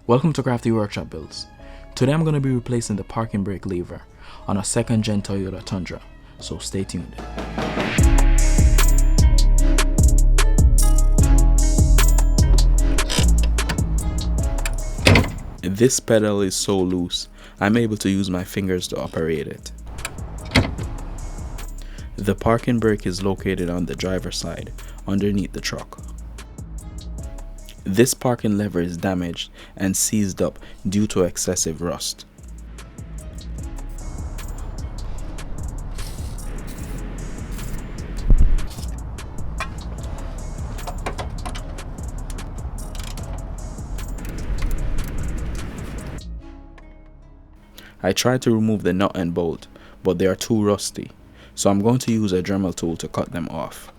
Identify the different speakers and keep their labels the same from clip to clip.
Speaker 1: Welcome to Crafty Workshop Builds. Today I'm going to be replacing the parking brake lever on a second gen Toyota Tundra, so stay tuned. This pedal is so loose, I'm able to use my fingers to operate it. The parking brake is located on the driver's side, underneath the truck. This parking lever is damaged and seized up due to excessive rust. I tried to remove the nut and bolt, but they are too rusty, so I'm going to use a Dremel tool to cut them off.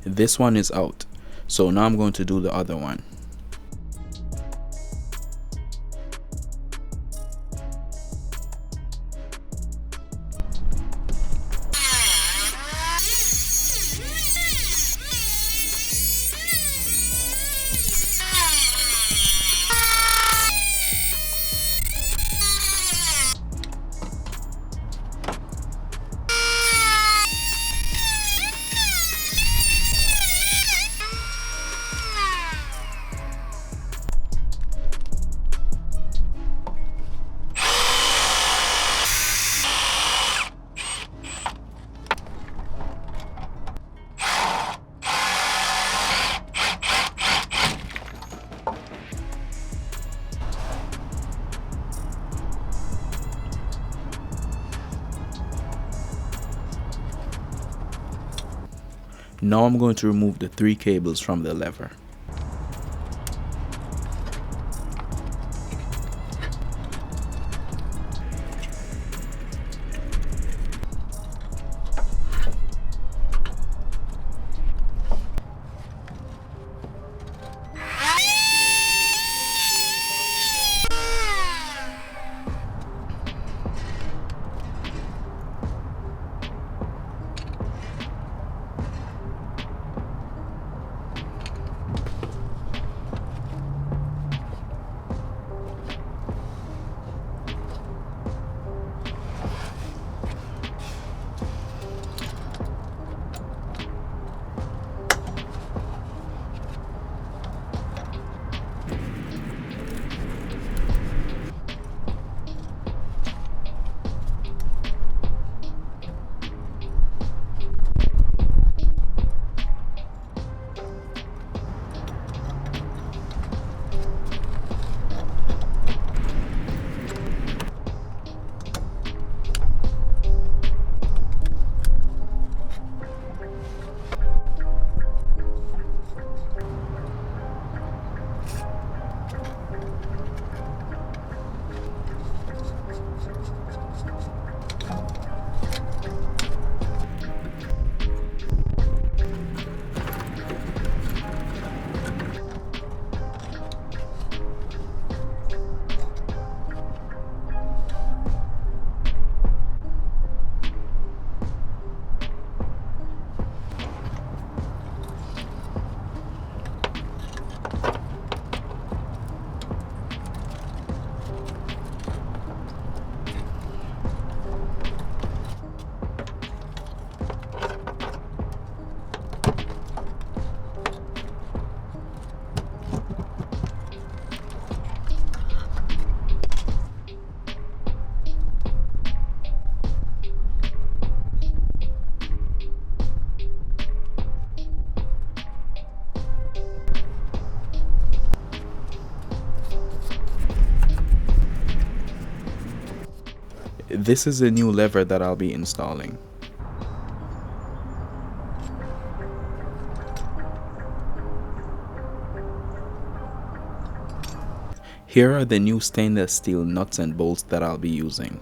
Speaker 1: This one is out, so now I'm going to do the other one. Now I'm going to remove the 3 cables from the lever. This is a new lever that I'll be installing. Here are the new stainless steel nuts and bolts that I'll be using.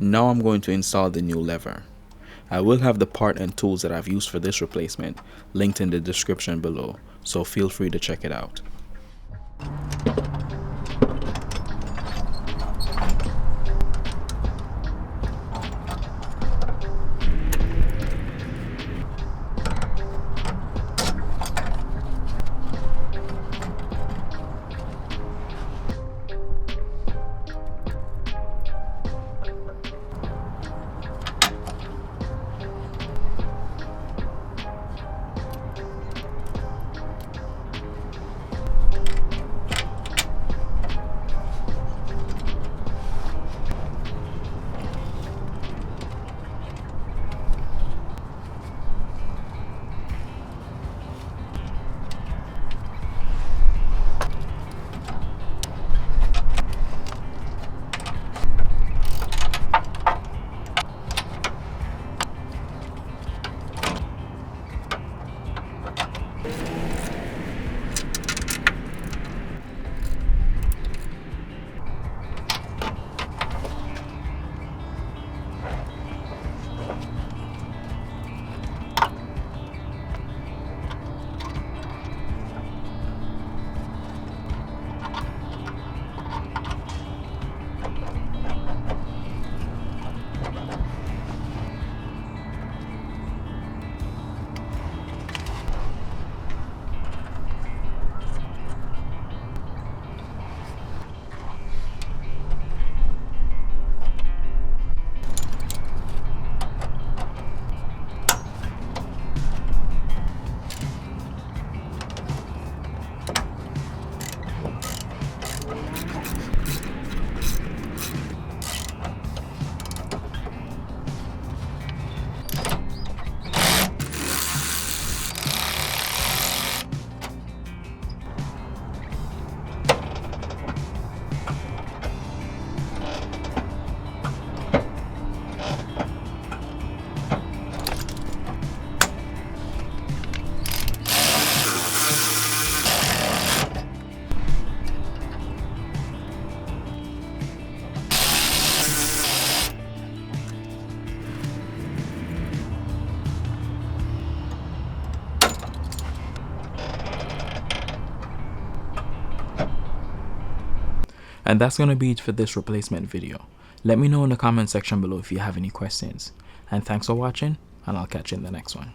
Speaker 1: Now I'm going to install the new lever. I will have the part and tools that I've used for this replacement linked in the description below, so feel free to check it out. And that's going to be it for this replacement video. Let me know in the comment section below if you have any questions. And thanks for watching, and I'll catch you in the next one.